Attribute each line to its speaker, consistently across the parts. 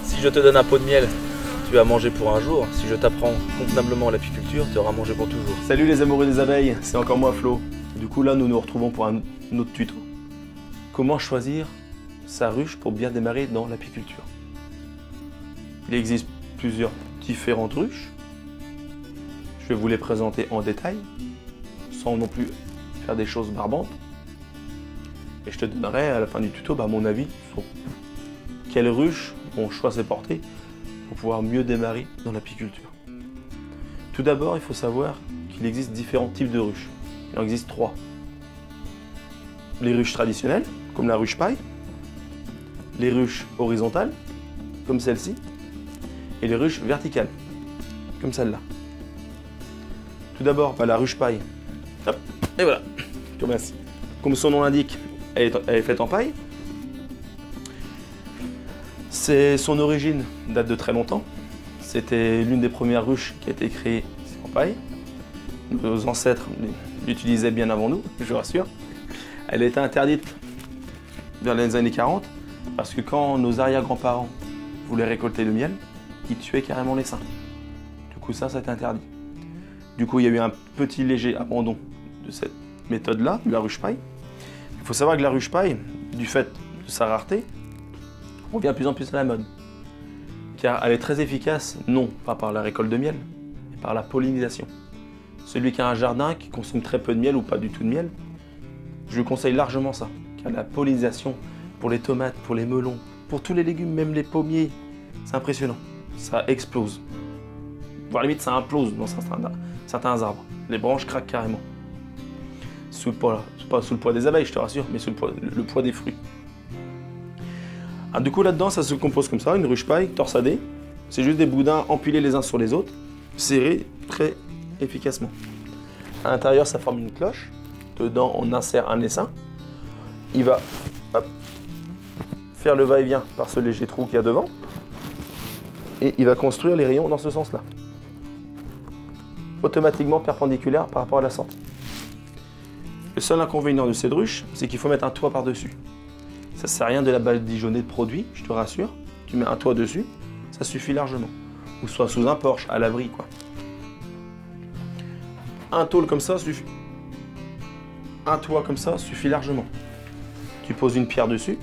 Speaker 1: Si je te donne un pot de miel, tu vas manger pour un jour. Si je t'apprends convenablement l'apiculture, tu auras mangé pour toujours.
Speaker 2: Salut les amoureux des abeilles, c'est encore moi Flo. Du coup là nous nous retrouvons pour un autre tuto. Comment choisir sa ruche pour bien démarrer dans l'apiculture? Il existe plusieurs différentes ruches. Je vais vous les présenter en détail, sans non plus faire des choses barbantes. Et je te donnerai à la fin du tuto mon avis sur quelle ruche mon choix s'est porté pour pouvoir mieux démarrer dans l'apiculture. Tout d'abord, il faut savoir qu'il existe différents types de ruches. Il en existe 3. Les ruches traditionnelles, comme la ruche paille, les ruches horizontales, comme celle-ci, et les ruches verticales, comme celle-là. Tout d'abord, la ruche paille. Hop, et voilà, comme son nom l'indique, elle est faite en paille. Son origine date de très longtemps. C'était l'une des premières ruches qui a été créée en paille. Nos ancêtres l'utilisaient bien avant nous, je vous rassure. Elle a été interdite vers les années 40 parce que quand nos arrière-grands-parents voulaient récolter le miel, ils tuaient carrément les saints. Du coup, ça a été interdit. Du coup, il y a eu un petit léger abandon de cette méthode-là, de la ruche paille. Il faut savoir que la ruche paille, du fait de sa rareté, revient de plus en plus à la mode. Car elle est très efficace, non pas par la récolte de miel, mais par la pollinisation. Celui qui a un jardin, qui consomme très peu de miel ou pas du tout de miel, je lui conseille largement ça. Car la pollinisation pour les tomates, pour les melons, pour tous les légumes, même les pommiers, c'est impressionnant. Ça explose. Voire limite ça implose dans certains arbres. Les branches craquent carrément. Pas sous le poids des abeilles, je te rassure, mais sous le poids des fruits. Du coup là-dedans, ça se compose comme ça, une ruche paille torsadée. C'est juste des boudins empilés les uns sur les autres, serrés très efficacement. À l'intérieur, ça forme une cloche. Dedans, on insère un essaim. Il va faire le va-et-vient par ce léger trou qu'il y a devant. Et il va construire les rayons dans ce sens-là. Automatiquement perpendiculaire par rapport à la sortie. Le seul inconvénient de cette ruche, c'est qu'il faut mettre un toit par-dessus. Ça ne sert à rien de la badigeonner de produits, je te rassure. Tu mets un toit dessus, ça suffit largement. Ou soit sous un porche, à l'abri, quoi. Un tôle comme ça suffit. Un toit comme ça suffit largement. Tu poses une pierre dessus.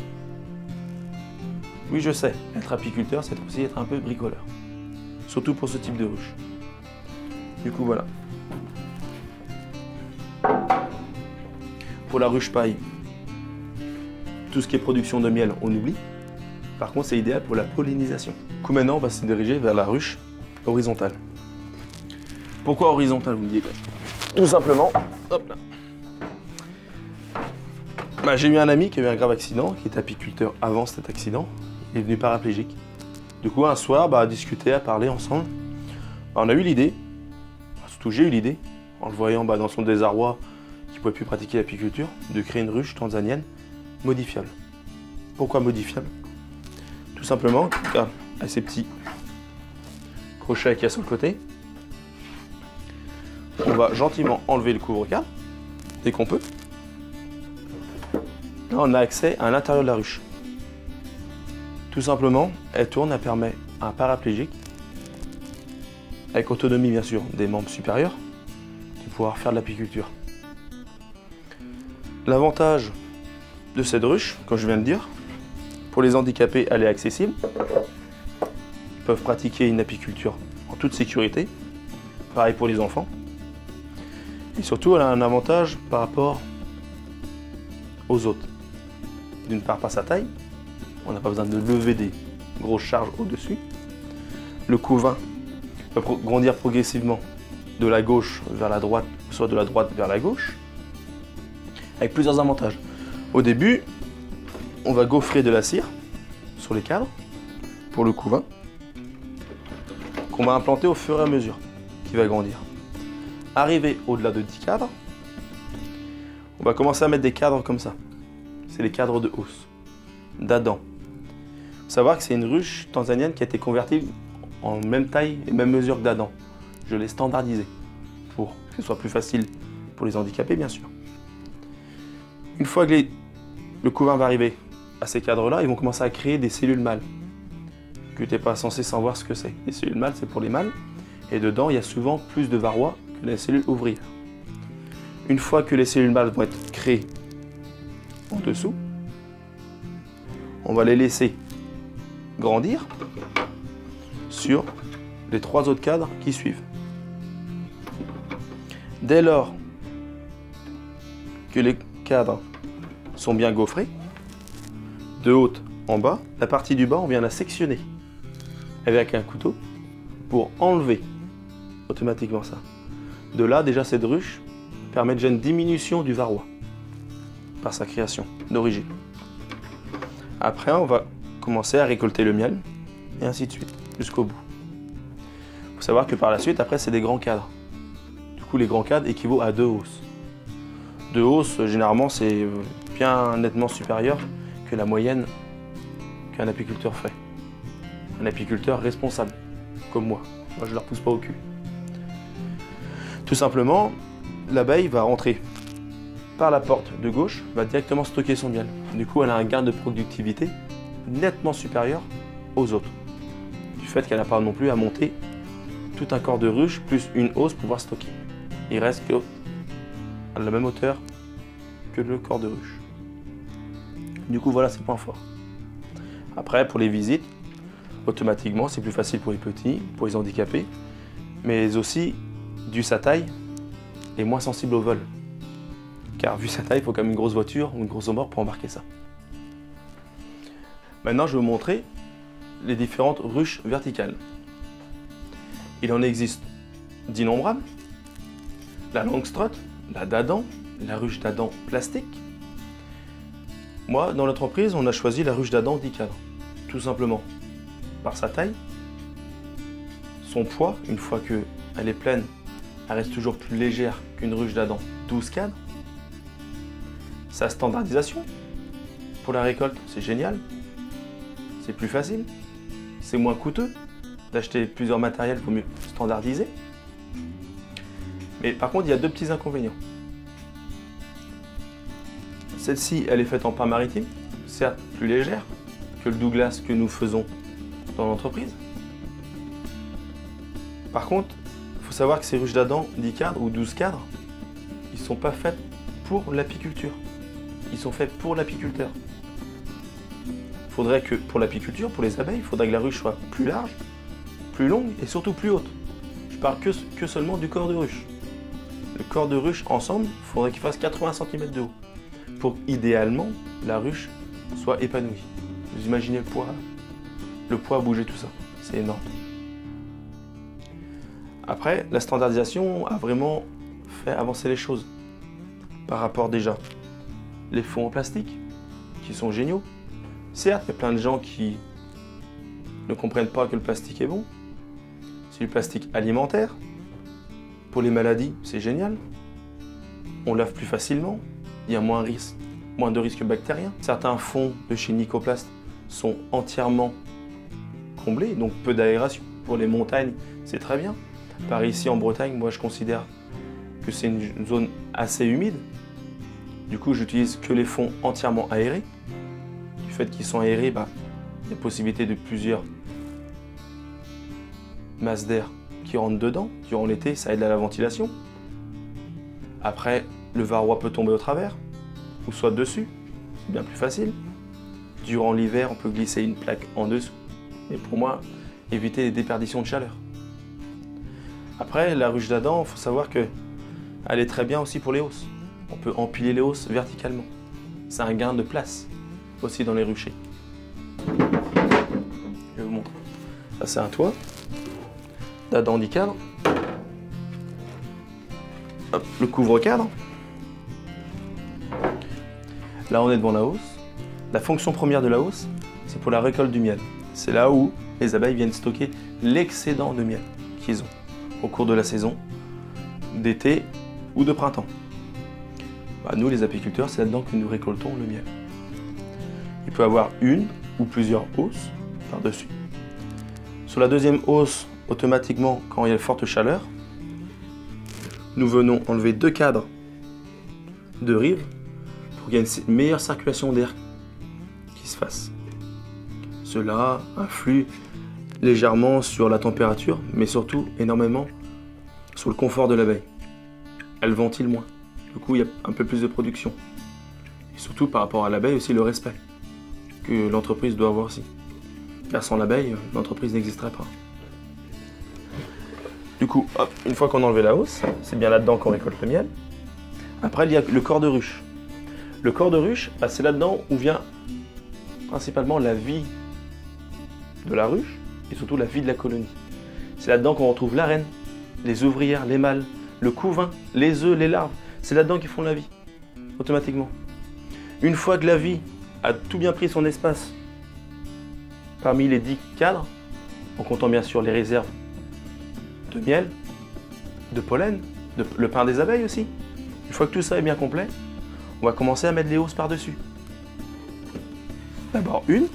Speaker 2: Oui, je sais, être apiculteur, c'est aussi être un peu bricoleur. Surtout pour ce type de ruche. Du coup, voilà. Pour la ruche paille, tout ce qui est production de miel, on oublie. Par contre, c'est idéal pour la pollinisation. Du coup, maintenant, on va se diriger vers la ruche horizontale. Pourquoi horizontale, vous me dites? Tout simplement, hop là. J'ai eu un ami qui a eu un grave accident, qui était apiculteur avant cet accident. Il est devenu paraplégique. Du coup, un soir, à discuter, à parler ensemble, on a eu l'idée, surtout j'ai eu l'idée, en le voyant dans son désarroi, qu'il ne pouvait plus pratiquer l'apiculture, de créer une ruche tanzanienne modifiable. Pourquoi modifiable? Tout simplement, avec ces petits crochets qu'il y a sur le côté, on va gentiment enlever le couvre-cadre, dès qu'on peut. Là, on a accès à l'intérieur de la ruche. Tout simplement, elle tourne, elle permet à un paraplégique, avec autonomie bien sûr des membres supérieurs, de pouvoir faire de l'apiculture. L'avantage de cette ruche, comme je viens de dire, pour les handicapés, elle est accessible. Ils peuvent pratiquer une apiculture en toute sécurité. Pareil pour les enfants. Et surtout, elle a un avantage par rapport aux autres. D'une part, par sa taille, on n'a pas besoin de lever des grosses charges au-dessus. Le couvain peut grandir progressivement de la gauche vers la droite, soit de la droite vers la gauche, avec plusieurs avantages. Au début, on va gaufrer de la cire sur les cadres pour le couvain, qu'on va implanter au fur et à mesure qu'il va grandir. Arrivé au-delà de 10 cadres, on va commencer à mettre des cadres comme ça. C'est les cadres de hausse, d'Adam. Il faut savoir que c'est une ruche tanzanienne qui a été convertie en même taille et même mesure que d'Adam. Je l'ai standardisé pour que ce soit plus facile pour les handicapés, bien sûr. Une fois que le couvain va arriver à ces cadres-là, ils vont commencer à créer des cellules mâles que tu n'es pas censé savoir ce que c'est. Les cellules mâles, c'est pour les mâles. Et dedans, il y a souvent plus de varroa que les cellules ouvrières. Une fois que les cellules mâles vont être créées en dessous, on va les laisser grandir sur les 3 autres cadres qui suivent. Dès lors que les cadres sont bien gaufrés, de haut en bas, la partie du bas, on vient la sectionner avec un couteau pour enlever automatiquement ça. De là, déjà, cette ruche permet déjà une diminution du varroa par sa création d'origine. Après, on va commencer à récolter le miel et ainsi de suite, jusqu'au bout. Il faut savoir que par la suite, après, c'est des grands cadres. Du coup, les grands cadres équivaut à 2 hausses. 2 hausses, généralement, c'est bien nettement supérieur que la moyenne qu'un apiculteur fait. Un apiculteur responsable, comme moi. Moi, je ne leur pousse pas au cul. Tout simplement, l'abeille va rentrer par la porte de gauche, va directement stocker son miel. Du coup, elle a un gain de productivité nettement supérieur aux autres. Du fait qu'elle n'a pas non plus à monter tout un corps de ruche plus une hausse pour pouvoir stocker. Il reste à la même hauteur que le corps de ruche. Du coup, voilà ses points forts. Après, pour les visites, automatiquement, c'est plus facile pour les petits, pour les handicapés, mais aussi, dû sa taille, est moins sensible au vol. Car vu sa taille, il faut quand même une grosse voiture ou une grosse remorque pour embarquer ça. Maintenant, je vais vous montrer les différentes ruches verticales. Il en existe d'innombrables. La Langstroth, la Dadan, la ruche d'Adam plastique. Moi, dans l'entreprise, on a choisi la ruche d'Adam 10 cadres. Tout simplement par sa taille, son poids, une fois qu'elle est pleine, elle reste toujours plus légère qu'une ruche d'Adam 12 cadres. Sa standardisation pour la récolte, c'est génial. C'est plus facile. C'est moins coûteux d'acheter plusieurs matériels, il faut mieux standardiser. Mais par contre, il y a 2 petits inconvénients. Celle-ci, elle est faite en pain maritime, certes plus légère que le Douglas que nous faisons dans l'entreprise. Par contre, il faut savoir que ces ruches d'Adam 10 cadres ou 12 cadres, ils ne sont pas faits pour l'apiculture. Ils sont faits pour l'apiculteur. Il faudrait que pour l'apiculture, pour les abeilles, il faudrait que la ruche soit plus large, plus longue et surtout plus haute. Je parle que seulement du corps de ruche. Le corps de ruche ensemble, il faudrait qu'il fasse 80 cm de haut pour idéalement la ruche soit épanouie. Vous imaginez le poids bouger tout ça, c'est énorme. Après, la standardisation a vraiment fait avancer les choses par rapport déjà les fonds en plastique qui sont géniaux. Certes, il y a plein de gens qui ne comprennent pas que le plastique est bon. C'est du plastique alimentaire. Pour les maladies, c'est génial. On lave plus facilement. Il y a moins de risques bactériens. Certains fonds de chez Nicoplast sont entièrement comblés, donc peu d'aération. Pour les montagnes, c'est très bien. Par ici en Bretagne, moi je considère que c'est une zone assez humide. Du coup, j'utilise que les fonds entièrement aérés. Du fait qu'ils sont aérés, il y a possibilité de plusieurs masses d'air qui rentrent dedans. Durant l'été, ça aide à la ventilation. Après, le varroa peut tomber au travers, ou soit dessus, c'est bien plus facile. Durant l'hiver, on peut glisser une plaque en dessous. Mais pour moi, éviter les déperditions de chaleur. Après, la ruche d'Adam, il faut savoir qu'elle est très bien aussi pour les hausses. On peut empiler les hausses verticalement. C'est un gain de place aussi dans les ruchers. Je vais vous montrer. Ça, c'est un toit d'Adam 10 cadres. Hop, le couvre-cadre. Là, on est devant la hausse. La fonction première de la hausse, c'est pour la récolte du miel. C'est là où les abeilles viennent stocker l'excédent de miel qu'ils ont au cours de la saison d'été ou de printemps. Nous, les apiculteurs, c'est là-dedans que nous récoltons le miel. Il peut y avoir une ou plusieurs hausses par-dessus. Sur la deuxième hausse, automatiquement, quand il y a de forte chaleur, nous venons enlever 2 cadres de rive pour qu'il y ait une meilleure circulation d'air qui qui se fasse. Cela influe légèrement sur la température, mais surtout énormément sur le confort de l'abeille. Elle ventile moins. Du coup, il y a un peu plus de production. Et surtout par rapport à l'abeille aussi le respect que l'entreprise doit avoir aussi. Car sans l'abeille, l'entreprise n'existerait pas. Du coup, hop, une fois qu'on a enlevé la hausse, c'est bien là-dedans qu'on récolte le miel. Après, il y a le corps de ruche. Le corps de ruche, bah, c'est là-dedans où vient principalement la vie de la ruche et surtout la vie de la colonie. C'est là-dedans qu'on retrouve la reine, les ouvrières, les mâles, le couvain, les œufs, les larves. C'est là-dedans qu'ils font la vie, automatiquement. Une fois que la vie a tout bien pris son espace parmi les 10 cadres, en comptant bien sûr les réserves de miel, de pollen, le pain des abeilles aussi. Une fois que tout ça est bien complet, on va commencer à mettre les hausses par-dessus. D'abord une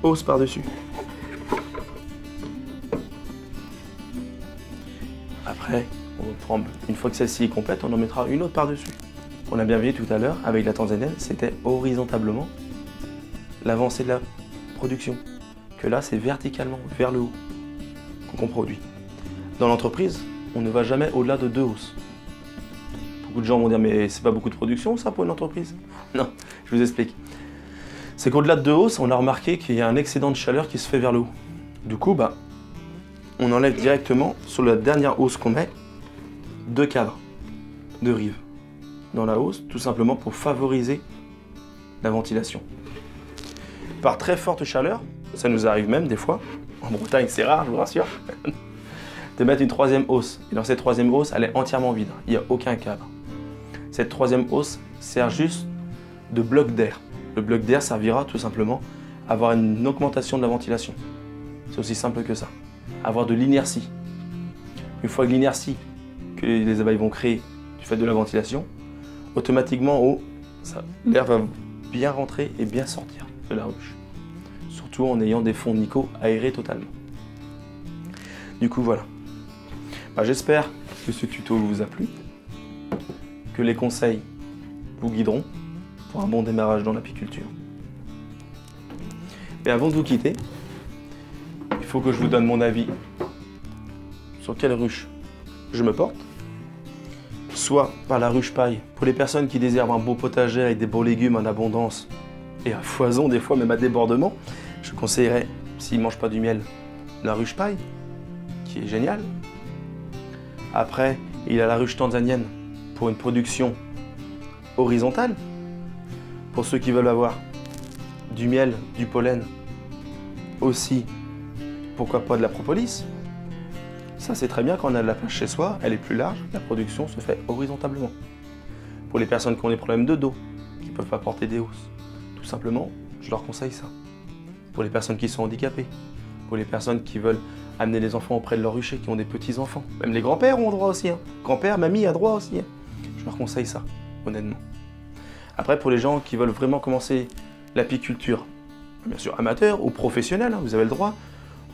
Speaker 2: hausse par-dessus. Après, une fois que celle-ci est complète, on en mettra une autre par-dessus. On a bien vu tout à l'heure, avec la tanzanienne, c'était horizontalement l'avancée de la production. Que là, c'est verticalement, vers le haut, qu'on produit. Dans l'entreprise, on ne va jamais au-delà de 2 hausses. Beaucoup de gens vont dire, mais c'est pas beaucoup de production, ça, pour une entreprise? Non, je vous explique. C'est qu'au-delà de 2 hausses, on a remarqué qu'il y a un excédent de chaleur qui se fait vers le haut. Du coup, bah, on enlève directement, sur la dernière hausse qu'on met, 2 cadres de rives dans la hausse, tout simplement pour favoriser la ventilation. Par très forte chaleur, ça nous arrive même des fois, en Bretagne c'est rare, je vous rassure, de mettre une 3e hausse. Et dans cette 3e hausse, elle est entièrement vide, il n'y a aucun cadre. Cette 3e hausse sert juste de bloc d'air. Le bloc d'air servira tout simplement à avoir une augmentation de la ventilation. C'est aussi simple que ça. Avoir de l'inertie. Une fois que l'inertie que les abeilles vont créer du fait de la ventilation, automatiquement l'air va bien rentrer et bien sortir de la ruche. Surtout en ayant des fonds nicot aérés totalement. Du coup voilà. Bah, j'espère que ce tuto vous a plu, que les conseils vous guideront pour un bon démarrage dans l'apiculture. Mais avant de vous quitter, il faut que je vous donne mon avis sur quelle ruche je me porte. Soit par la ruche paille, pour les personnes qui désirent un beau potager avec des beaux légumes en abondance et à foison, des fois même à débordement, je conseillerais, s'ils ne mangent pas du miel, la ruche paille, qui est géniale. Après, il y a la ruche tanzanienne pour une production horizontale. Pour ceux qui veulent avoir du miel, du pollen, aussi, pourquoi pas de la propolis. Ça c'est très bien quand on a de la place chez soi, elle est plus large, la production se fait horizontalement. Pour les personnes qui ont des problèmes de dos, qui ne peuvent pas porter des hausses, tout simplement, je leur conseille ça. Pour les personnes qui sont handicapées, pour les personnes qui veulent amener les enfants auprès de leur rucher, qui ont des petits-enfants, même les grands-pères ont droit aussi. Hein. Grand-père, mamie a droit aussi. Hein. Je leur conseille ça, honnêtement. Après, pour les gens qui veulent vraiment commencer l'apiculture, bien sûr amateur ou professionnel, hein, vous avez le droit.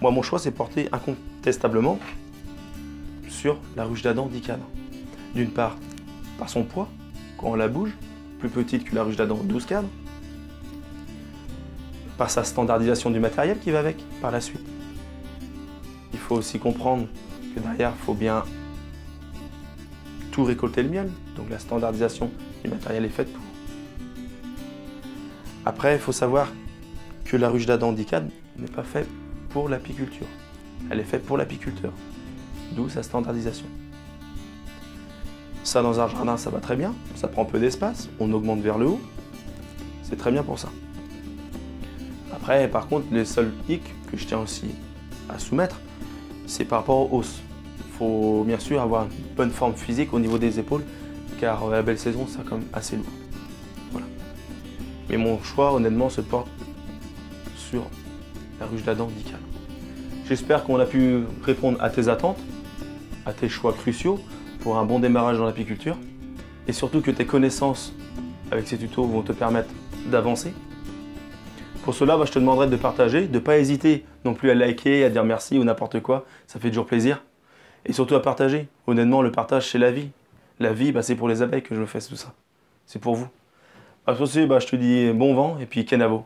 Speaker 2: Moi, mon choix, c'est porter incontestablement sur la ruche d'Adam 10 cadres. D'une part, par son poids, quand on la bouge, plus petite que la ruche d'Adam 12 cadres, par sa standardisation du matériel qui va avec, par la suite. Il faut aussi comprendre que derrière, il faut bien tout récolter le miel, donc la standardisation du matériel est faite pour. Après, il faut savoir que la ruche d'Adam 10 cadres n'est pas faite pour l'apiculture. Elle est faite pour l'apiculteur, d'où sa standardisation. Ça, dans un jardin, ça va très bien, ça prend peu d'espace, on augmente vers le haut, c'est très bien pour ça. Après, par contre, les seuls hic que je tiens aussi à soumettre, c'est par rapport aux hausses. Il faut bien sûr avoir une bonne forme physique au niveau des épaules, car la belle saison, c'est quand même assez lourd. Voilà. Mais mon choix, honnêtement, se porte sur la ruche d'Adam 10 cadres. J'espère qu'on a pu répondre à tes attentes, à tes choix cruciaux pour un bon démarrage dans l'apiculture, et surtout que tes connaissances avec ces tutos vont te permettre d'avancer. Pour cela, je te demanderai de partager, de ne pas hésiter non plus à liker, à dire merci ou n'importe quoi, ça fait toujours plaisir. Et surtout à partager. Honnêtement, le partage, c'est la vie. La vie, c'est pour les abeilles que je fais tout ça. C'est pour vous. À toi aussi, je te dis bon vent et puis Kenavo.